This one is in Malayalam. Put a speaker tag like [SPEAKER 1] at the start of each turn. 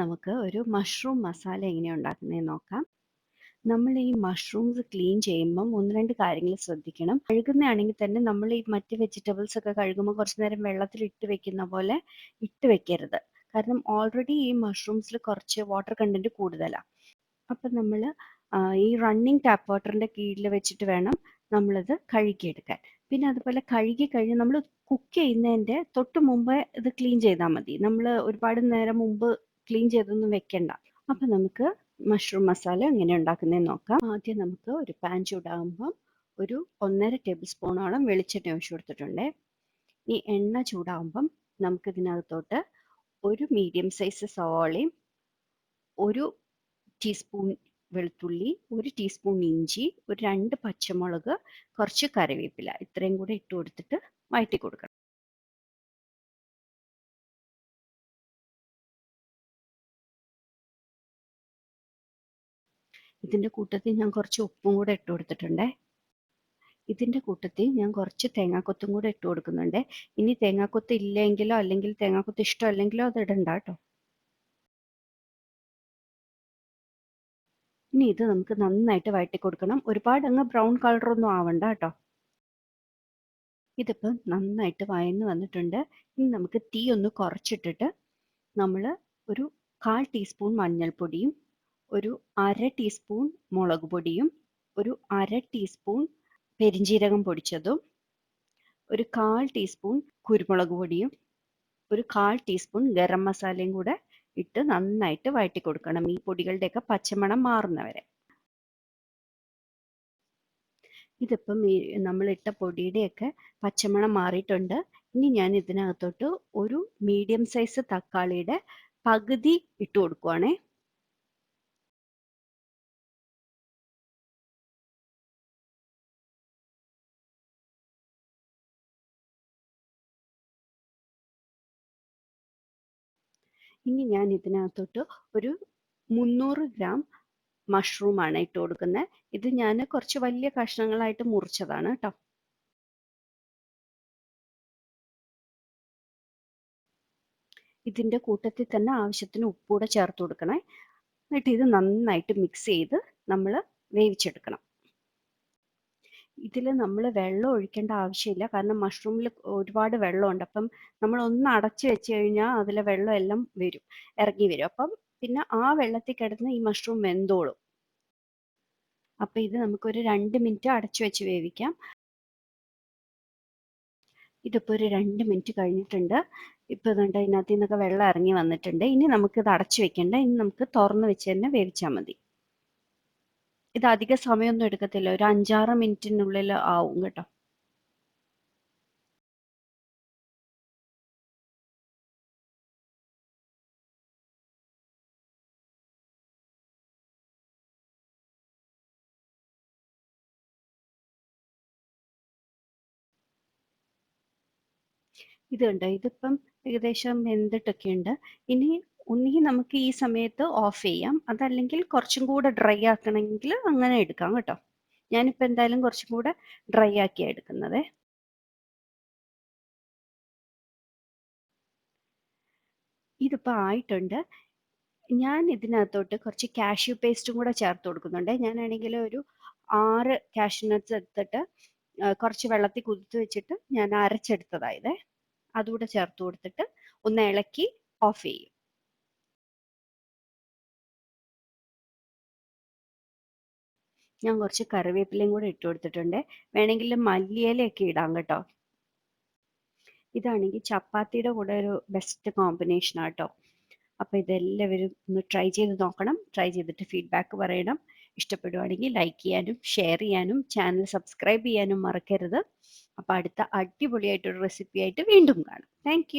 [SPEAKER 1] നമുക്ക് ഒരു മഷ്റൂം മസാല എങ്ങനെയാണ് ഉണ്ടാക്കുന്നതെന്ന് നോക്കാം. നമ്മൾ ഈ മഷ്റൂംസ് ക്ലീൻ ചെയ്യുമ്പം 1-2 കാര്യങ്ങൾ ശ്രദ്ധിക്കണം. കഴുകുന്നതാണെങ്കിൽ തന്നെ നമ്മൾ ഈ മറ്റ് വെജിറ്റബിൾസ് ഒക്കെ കഴുകുമ്പോൾ കുറച്ച് നേരം വെള്ളത്തിൽ ഇട്ട് വെക്കുന്ന പോലെ ഇട്ട് വെക്കരുത്. കാരണം ഓൾറെഡി ഈ മഷ്റൂംസിൽ കുറച്ച് വാട്ടർ കണ്ടന്റ് കൂടുതലാണ്. അപ്പം നമ്മൾ ഈ റണ്ണിങ് ടാപ്പ് വാട്ടറിന്റെ കീഴിൽ വെച്ചിട്ട് വേണം നമ്മളത് കഴുകിയെടുക്കാൻ. പിന്നെ അതുപോലെ കഴുകി കഴിഞ്ഞ് നമ്മൾ കുക്ക് ചെയ്യുന്നതിൻ്റെ തൊട്ട് മുമ്പേ ഇത് ക്ലീൻ ചെയ്താൽ മതി. നമ്മൾ ഒരുപാട് നേരം മുമ്പ് ക്ലീൻ ചെയ്തൊന്നും വെക്കണ്ട. അപ്പം നമുക്ക് മഷ്റൂം മസാല എങ്ങനെ ഉണ്ടാക്കുന്നതെന്ന് നോക്കാം. ആദ്യം നമുക്ക് ഒരു പാൻ ചൂടാകുമ്പം ഒരു 1.5 ടേബിൾ സ്പൂണോളം വെളിച്ചെണ്ണ ഒഴിച്ചു കൊടുത്തിട്ടുണ്ട്. ഈ എണ്ണ ചൂടാകുമ്പം നമുക്ക് ഇതിനകത്തോട്ട് ഒരു മീഡിയം സൈസ് സവാളയും 1 ടീസ്പൂൺ വെളുത്തുള്ളി, 1 ടീസ്പൂൺ ഇഞ്ചി, ഒരു 2 പച്ചമുളക്, കുറച്ച് കറിവേപ്പില, ഇത്രയും കൂടെ ഇട്ട് കൊടുത്തിട്ട് വഴറ്റി കൊടുക്കണം. ഇതിൻ്റെ കൂട്ടത്തിൽ ഞാൻ കുറച്ച് ഉപ്പും കൂടെ ഇട്ട് കൊടുത്തിട്ടുണ്ട്. ഇതിൻ്റെ കൂട്ടത്തിൽ ഞാൻ കുറച്ച് തേങ്ങാക്കൊത്തും കൂടെ ഇട്ട് കൊടുക്കുന്നുണ്ട്. ഇനി തേങ്ങാക്കൊത്ത് ഇല്ലെങ്കിലോ അല്ലെങ്കിൽ തേങ്ങാക്കൊത്ത് ഇഷ്ടമല്ലെങ്കിലോ അത് ഇടണ്ട കേട്ടോ. ഇനി ഇത് നമുക്ക് നന്നായിട്ട് വഴറ്റി കൊടുക്കണം. ഒരുപാട് അങ്ങ് ബ്രൗൺ കളറൊന്നും ആവണ്ട കേട്ടോ. ഇതിപ്പം നന്നായിട്ട് വഴന്ന് വന്നിട്ടുണ്ട്. ഇനി നമുക്ക് തീ ഒന്ന് കുറച്ചിട്ടിട്ട് നമ്മൾ ഒരു 1/4 ടീസ്പൂൺ മഞ്ഞൾപ്പൊടിയും, ഒരു 1/2 ടീസ്പൂൺ മുളക് പൊടിയും, ഒരു 1/2 ടീസ്പൂൺ പെരിഞ്ജീരകം പൊടിച്ചതും, ഒരു 1/4 ടീസ്പൂൺ കുരുമുളക് പൊടിയും, ഒരു 1/4 ടീസ്പൂൺ ഗരം മസാലയും കൂടെ ഇട്ട് നന്നായിട്ട് വഴറ്റി കൊടുക്കണം, ഈ പൊടികളുടെയൊക്കെ പച്ചമണം മാറുന്നവരെ. ഇതിപ്പം നമ്മളിട്ട പൊടിയുടെയൊക്കെ പച്ചമണം മാറിയിട്ടുണ്ട്. ഇനി ഞാൻ ഇതിനകത്തോട്ട് ഒരു മീഡിയം സൈസ് തക്കാളിയുടെ പകുതി ഇട്ട് കൊടുക്കുവാണേ. ഇനി ഞാൻ ഇതിനകത്തോട്ട് ഒരു 300 ഗ്രാം മഷ്റൂമാണ് ഇട്ട് കൊടുക്കുന്നത്. ഇത് ഞാൻ കുറച്ച് വലിയ കഷ്ണങ്ങളായിട്ട് മുറിച്ചതാണ് കേട്ടോ. ഇതിൻ്റെ കൂട്ടത്തിൽ തന്നെ ആവശ്യത്തിന് ഉപ്പൂടെ ചേർത്ത് കൊടുക്കണേ. എന്നിട്ട് ഇത് നന്നായിട്ട് മിക്സ് ചെയ്ത് നമ്മൾ വേവിച്ചെടുക്കണം. ഇതിൽ നമ്മൾ വെള്ളം ഒഴിക്കേണ്ട ആവശ്യമില്ല, കാരണം മഷ്റൂമിൽ ഒരുപാട് വെള്ളമുണ്ട്. അപ്പം നമ്മൾ ഒന്ന് അടച്ചു വെച്ച് കഴിഞ്ഞാൽ അതിലെ വെള്ളം എല്ലാം ഇറങ്ങി വരും. അപ്പം പിന്നെ ആ വെള്ളത്തിൽ കിടന്ന് ഈ മഷ്റൂം വെന്തോളും. അപ്പം ഇത് നമുക്കൊരു 2 മിനിറ്റ് അടച്ചു വെച്ച് വേവിക്കാം. ഇതിപ്പോൾ ഒരു 2 മിനിറ്റ് കഴിഞ്ഞിട്ടുണ്ട്. ഇപ്പോൾ ഇതുണ്ട്, ഇതിനകത്ത് നിന്നൊക്കെ വെള്ളം ഇറങ്ങി വന്നിട്ടുണ്ട്. ഇനി നമുക്കിത് അടച്ചു വെക്കേണ്ട, ഇനി നമുക്ക് തുറന്ന് വെച്ച് തന്നെ വേവിച്ചാൽ മതി. ഇത് അധിക സമയമൊന്നും എടുക്കത്തില്ല, ഒരു 5-6 മിനിറ്റിനുള്ളിൽ ആവും കേട്ടോ. ഇത് കണ്ടോ, ഇതിപ്പം ഏകദേശം വെന്തിട്ടൊക്കെ ഉണ്ട്. ഇനി ഒന്നുകിൽ നമുക്ക് ഈ സമയത്ത് ഓഫ് ചെയ്യാം, അതല്ലെങ്കിൽ കുറച്ചും കൂടെ ഡ്രൈ ആക്കണമെങ്കിൽ അങ്ങനെ എടുക്കാം കേട്ടോ. ഞാനിപ്പോൾ എന്തായാലും കുറച്ചും കൂടെ ഡ്രൈ ആക്കിയാണ് എടുക്കുന്നത്. ഇതിപ്പോൾ ആയിട്ടുണ്ട്. ഞാൻ ഇതിനകത്തോട്ട് കുറച്ച് കാഷ്യൂ പേസ്റ്റും കൂടെ ചേർത്ത് കൊടുക്കുന്നുണ്ട്. ഞാനാണെങ്കിൽ ഒരു 6 കാഷ്യൂനട്ട്സ് എടുത്തിട്ട് കുറച്ച് വെള്ളത്തിൽ കുതിർത്ത് വെച്ചിട്ട് ഞാൻ അരച്ചെടുത്തതായത്. അതുകൂടെ ചേർത്ത് കൊടുത്തിട്ട് ഒന്ന് ഇളക്കി ഓഫ് ചെയ്യും. ഞാൻ കുറച്ച് കറിവേപ്പിലയും കൂടെ ഇട്ട് കൊടുത്തിട്ടുണ്ട്. വേണമെങ്കിൽ മല്ലിയിലയൊക്കെ ഇടാം കേട്ടോ. ഇതാണെങ്കിൽ ചപ്പാത്തിയുടെ കൂടെ ഒരു ബെസ്റ്റ് കോമ്പിനേഷൻ ആട്ടോ. അപ്പോൾ ഇതെല്ലാവരും ഒന്ന് ട്രൈ ചെയ്ത് നോക്കണം. ട്രൈ ചെയ്തിട്ട് ഫീഡ്ബാക്ക് പറയണം. ഇഷ്ടപ്പെടുവാണെങ്കിൽ ലൈക്ക് ചെയ്യാനും ഷെയർ ചെയ്യാനും ചാനൽ സബ്സ്ക്രൈബ് ചെയ്യാനും മറക്കരുത്. അപ്പോൾ അടുത്ത അടിപൊളിയായിട്ടൊരു റെസിപ്പി ആയിട്ട് വീണ്ടും കാണാം. താങ്ക്